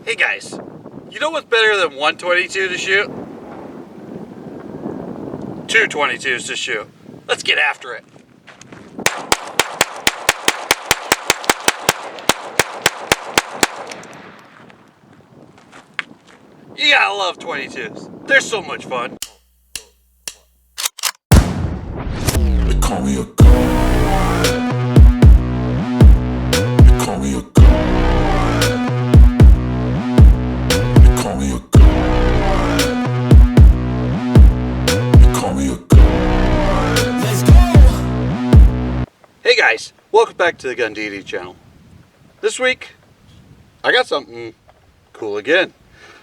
Hey guys, you know what's better than 122 to shoot? 222s to shoot. Let's get after it. You gotta love 22s. They're so much fun. They call me a god. They call me a god. They call me a god. They call me a god. Let's go. Hey guys, welcome back to the Gun DD channel. This week, I got something cool again.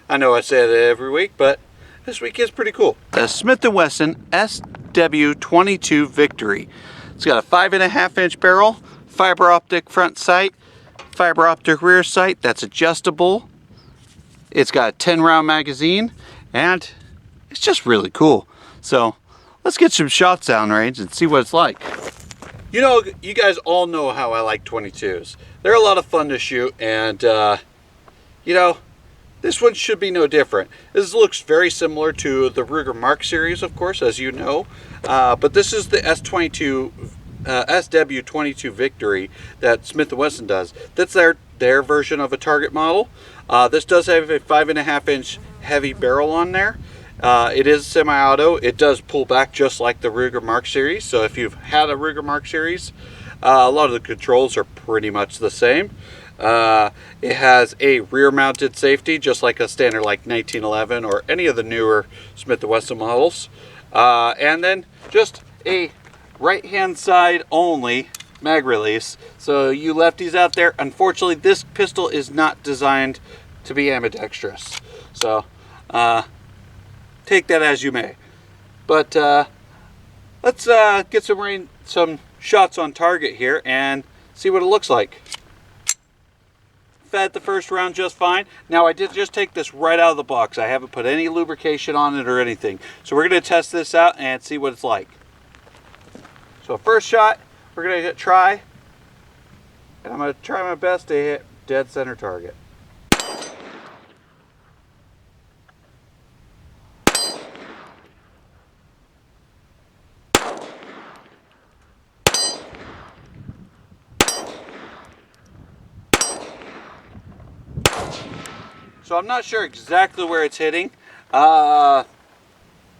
I know I say that every week, but this week is pretty cool. A Smith&Wesson SW22 Victory. It's got a 5.5 inch barrel, fiber optic front sight, fiber optic rear sight that's adjustable. It's got a 10 round magazine, and it's just really cool. So let's get some shots down range and see what it's like. You know, you guys all know how I like 22s. They're a lot of fun to shoot, and you know, this one should be no different. This looks very similar to the Ruger Mark series, of course, as you know. But this is the SW22 Victory that Smith&Wesson does. That's their version of a target model. This does have a 5.5 inch heavy barrel on there. It is semi-auto. It does pull back just like the Ruger Mark series. So if you've had a Ruger Mark series, a lot of the controls are pretty much the same. It has a rear mounted safety just like a standard like 1911 or any of the newer Smith&Wesson models, and then just a right hand side only mag release. So you lefties out there, unfortunately this pistol is not designed to be ambidextrous, so take that as you may. But let's get some shots on target here and see what it looks like. Fed the first round just fine. Now I did just take this right out of the box. I haven't put any lubrication on it or anything. So we're going to test this out and see what it's like. So first shot, we're going to try, and I'm going to try my best to hit dead center target. So I'm not sure exactly where it's hitting. There's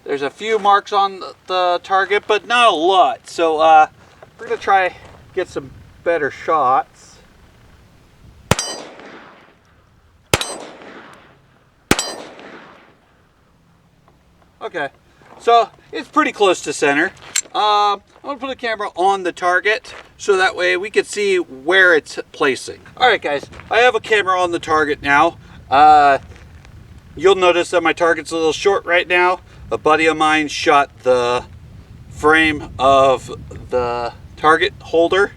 a few marks on the target, but not a lot. So we're gonna try get some better shots. Okay, so it's pretty close to center. I'm gonna put a camera on the target so that way we can see where it's placing. All right, guys, I have a camera on the target now. You'll notice that my target's a little short right now. A buddy of mine shot the frame of the target holder,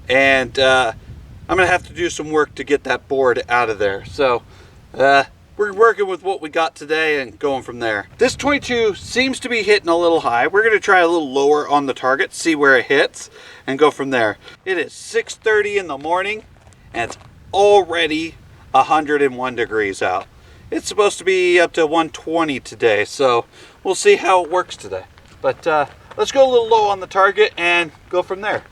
and I'm gonna have to do some work to get that board out of there. So we're working with what we got today and going from there. This 22 seems to be hitting a little high. We're gonna try a little lower on the target, see where it hits, and go from there. It is 6:30 in the morning, and it's already 101 degrees out. It's supposed to be up to 120 today, so we'll see how it works today. But let's go a little low on the target and go from there.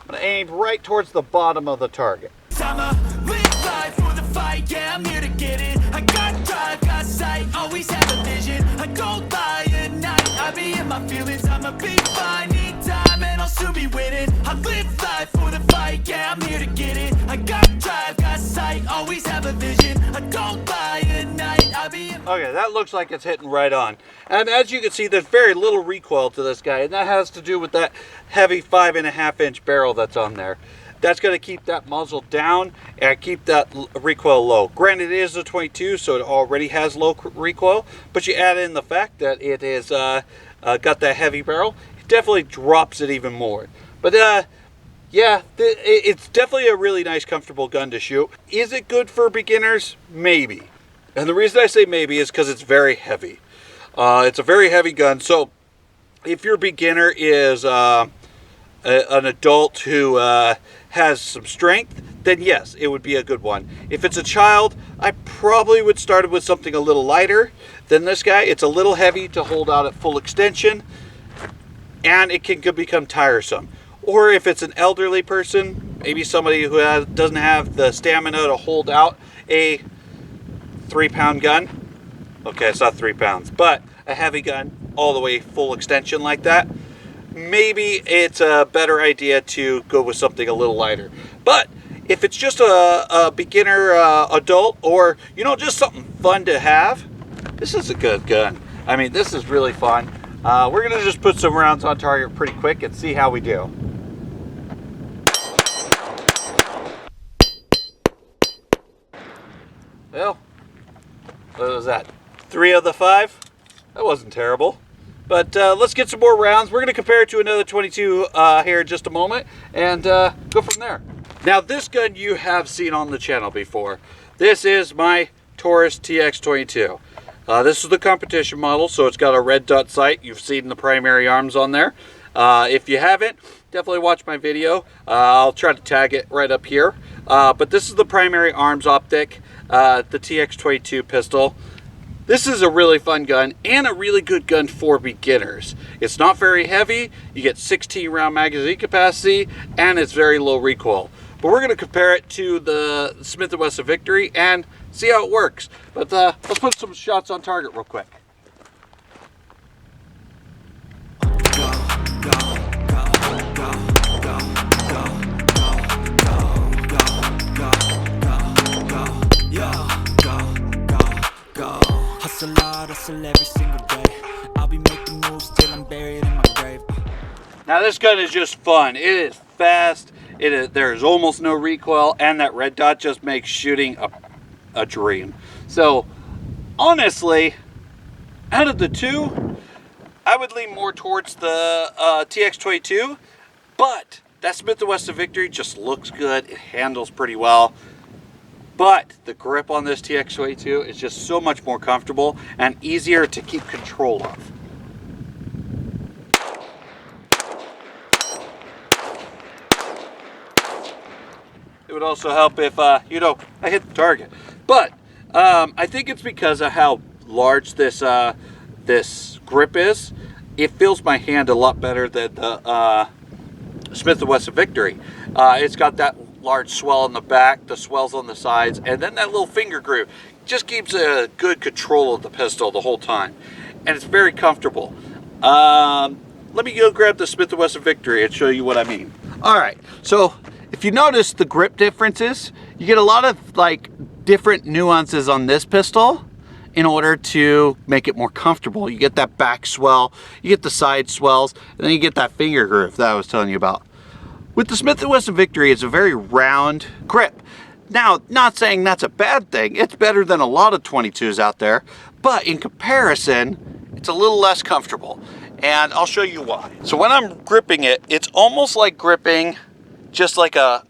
I'm gonna aim right towards the bottom of the target. I'ma live life for the fight, yeah, I'm here to get it. I got drive, got sight, always have a vision. I don't lie at night, I be in my feelings. I'ma be fine, need time, and I'll soon be winning. I live life for the fight, yeah, I'm here to get it. I got drive, got sight, always have a vision. I don't lie at night, I be in my... Okay, that looks like it's hitting right on. And as you can see, there's very little recoil to this guy, and that has to do with that heavy 5.5 inch barrel that's on there. That's going to keep that muzzle down and keep that recoil low. Granted, it is a 22, so it already has low recoil, but you add in the fact that it is got that heavy barrel, it definitely drops it even more. But yeah, it's definitely a really nice, comfortable gun to shoot. Is it good for beginners? Maybe. And the reason I say maybe is because it's very heavy. It's a very heavy gun, so if your beginner is an adult who has some strength, then yes, it would be a good one. If it's a child, I probably would start with something a little lighter than this guy. It's a little heavy to hold out at full extension, and it can become tiresome. Or if it's an elderly person, maybe somebody who doesn't have the stamina to hold out a 3-pound gun. Okay, it's not 3 pounds, but a heavy gun all the way full extension like that. Maybe it's a better idea to go with something a little lighter. But if it's just a beginner adult, or just something fun to have, this is a good gun. I mean, this is really fun. We're gonna just put some rounds on target pretty quick and see how we do. Well, what was that? 3 of the 5? That wasn't terrible. But let's get some more rounds. We're going to compare it to another 22 here in just a moment and go from there. Now, this gun you have seen on the channel before. This is my Taurus TX22. This is the competition model, so it's got a red dot sight. You've seen the primary arms on there. If you haven't, definitely watch my video. I'll try to tag it right up here. But this is the primary arms optic, the TX22 pistol. This is a really fun gun and a really good gun for beginners. It's not very heavy, you get 16 round magazine capacity, and it's very low recoil. But we're going to compare it to the Smith&Wesson Victory and see how it works. But let's put some shots on target real quick. Hustle hard, hustle every single day. I'll be making moves till I'm buried in my grave. Now this gun is just fun. It is fast. There's almost no recoil, and that red dot just makes shooting a dream. So honestly, out of the two, I would lean more towards the TX22, but that Smith&Wesson Victory just looks good. It handles pretty well. But the grip on this TX22 is just so much more comfortable and easier to keep control of. It would also help if, I hit the target. But I think it's because of how large this grip is. It feels my hand a lot better than the Smith&Wesson Victory. It's got that large swell in the back, the swells on the sides, and then that little finger groove just keeps a good control of the pistol the whole time, and it's very comfortable. Let me go grab the Smith&Wesson Victory and show you what I mean. All right, so if you notice the grip differences, you get a lot of different nuances on this pistol in order to make it more comfortable. You get that back swell, you get the side swells, and then you get that finger groove that I was telling you about. With the Smith&Wesson Victory, it's a very round grip. Now, not saying that's a bad thing. It's better than a lot of 22s out there, but in comparison, it's a little less comfortable. And I'll show you why. So when I'm gripping it, it's almost like gripping just like a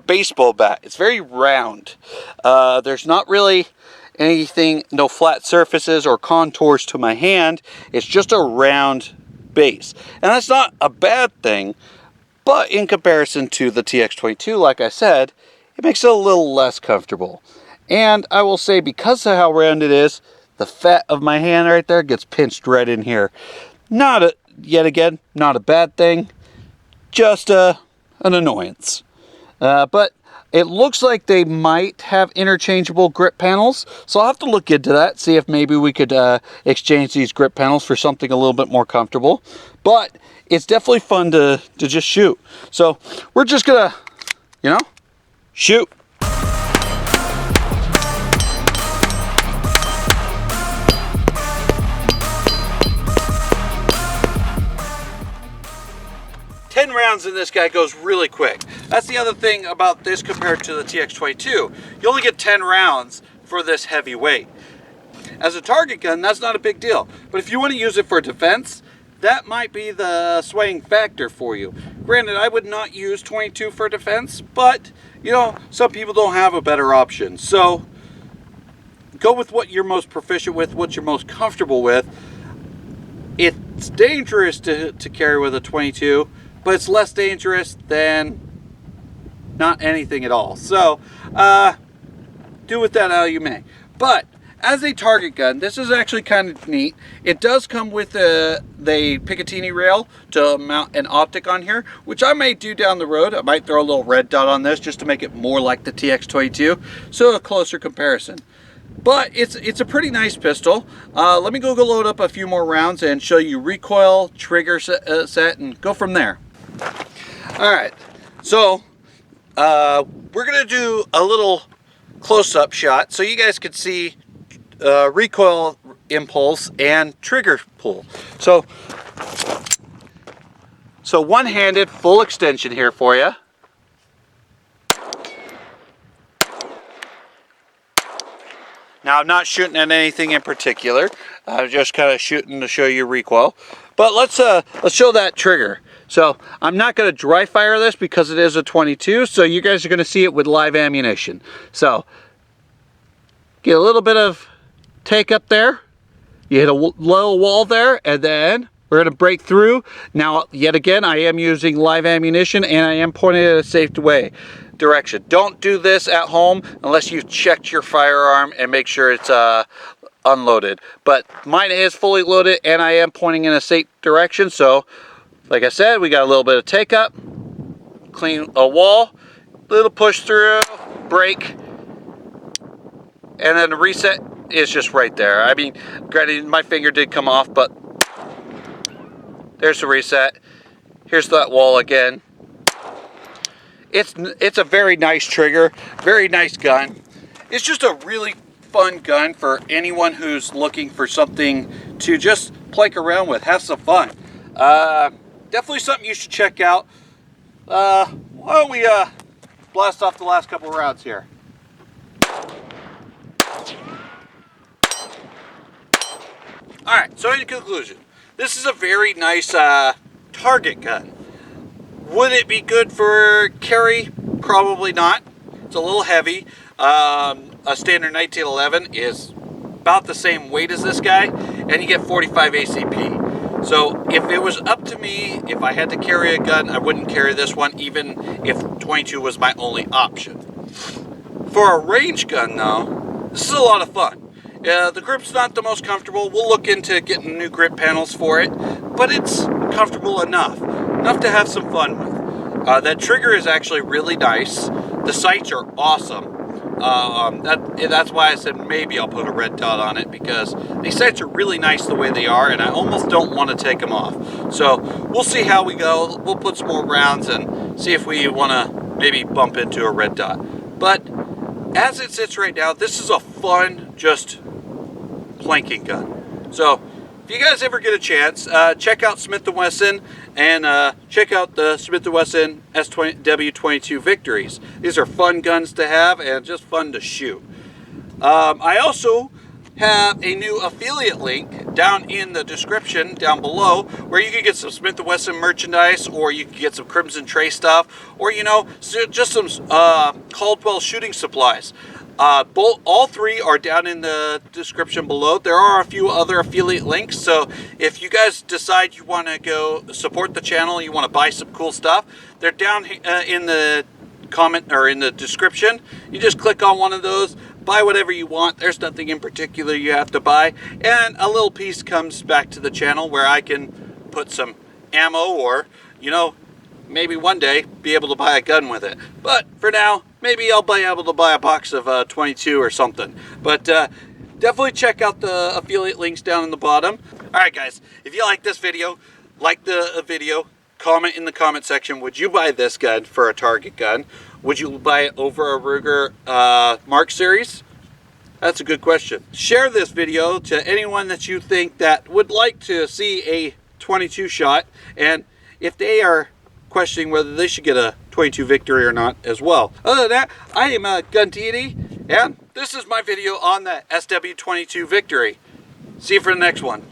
baseball bat. It's very round. There's not really anything, no flat surfaces or contours to my hand. It's just a round base. And that's not a bad thing. But in comparison to the TX22, like I said, it makes it a little less comfortable. And I will say, because of how round it is, the fat of my hand right there gets pinched right in here. Yet again, not a bad thing, just an annoyance. But it looks like they might have interchangeable grip panels, so I'll have to look into that, see if maybe we could exchange these grip panels for something a little bit more comfortable. But it's definitely fun to just shoot. So we're just gonna, shoot. Rounds in this guy goes really quick. That's the other thing about this compared to the TX22. You only get 10 rounds for this heavy weight. As a target gun, that's not a big deal. But if you want to use it for defense, that might be the swaying factor for you. Granted, I would not use 22 for defense, but some people don't have a better option. So go with what you're most proficient with, what you're most comfortable with. It's dangerous to carry with a 22, but it's less dangerous than not anything at all. So do with that how you may. But as a target gun, this is actually kind of neat. It does come with the Picatinny rail to mount an optic on here, which I may do down the road. I might throw a little red dot on this just to make it more like the TX22, so a closer comparison. But it's a pretty nice pistol. Let me go load up a few more rounds and show you recoil, trigger set, and go from there. All right, so we're gonna do a little close-up shot so you guys can see recoil impulse and trigger pull. So one-handed full extension here for you. Now I'm not shooting at anything in particular. I'm just kind of shooting to show you recoil. But let's show that trigger. So I'm not going to dry fire this because it is a 22. So you guys are going to see it with live ammunition. So get a little bit of take up there. You hit a low wall there, and then we're going to break through. Now, yet again, I am using live ammunition, and I am pointing it a safe direction. Don't do this at home unless you've checked your firearm and make sure it's unloaded. But mine is fully loaded, and I am pointing in a safe direction. So, like I said, we got a little bit of take up, clean a wall, little push through, break, and then the reset is just right there. I mean, granted, my finger did come off, but there's the reset. Here's that wall again. It's a very nice trigger, very nice gun. It's just a really fun gun for anyone who's looking for something to just play around with, have some fun. Definitely something you should check out. Why don't we blast off the last couple rounds here. Alright, so in conclusion, this is a very nice target gun. Would it be good for carry? Probably not. It's a little heavy. A standard 1911 is about the same weight as this guy, and you get 45 ACP. So if it was up to me, if I had to carry a gun, I wouldn't carry this one, even if 22 was my only option. For a range gun, though, this is a lot of fun. The grip's not the most comfortable. We'll look into getting new grip panels for it, but it's comfortable enough to have some fun with. That trigger is actually really nice. The sights are awesome. That's why I said maybe I'll put a red dot on it, because these sights are really nice the way they are, and I almost don't want to take them off. So we'll see how we go. We'll put some more rounds and see if we want to maybe bump into a red dot. But as it sits right now, this is a fun, just planking gun. So if you guys ever get a chance, check out Smith&Wesson and check out the Smith&Wesson SW22 Victories. These are fun guns to have and just fun to shoot. I also have a new affiliate link down in the description down below where you can get some Smith&Wesson merchandise, or you can get some Crimson Tray stuff, or just some Caldwell shooting supplies. All three are down in the description below. There are a few other affiliate links, so if you guys decide you want to go support the channel, you want to buy some cool stuff, they're down in the comment or in the description. You just click on one of those, buy whatever you want. There's nothing in particular you have to buy, and a little piece comes back to the channel where I can put some ammo, or maybe one day be able to buy a gun with it. But for now, maybe I'll be able to buy a box of 22 or something. But definitely check out the affiliate links down in the bottom. Alright guys, if you like this video, like the video, comment in the comment section, would you buy this gun for a target gun? Would you buy it over a Ruger Mark Series? That's a good question. Share this video to anyone that you think that would like to see a 22 shot, and if they are questioning whether they should get a 22 Victory or not as well. Other than that, I am Gun Deity, and this is my video on the SW22 Victory. See you for the next one.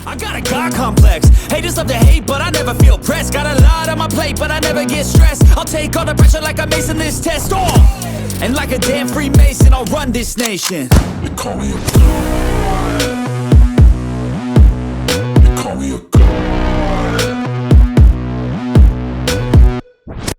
I got a God complex. Haters love to hate, but I never feel pressed. Got a lot on my plate, but I never get stressed. I'll take all the pressure like I'm acing this test. And like a damn Freemason, I'll run this nation. They call me a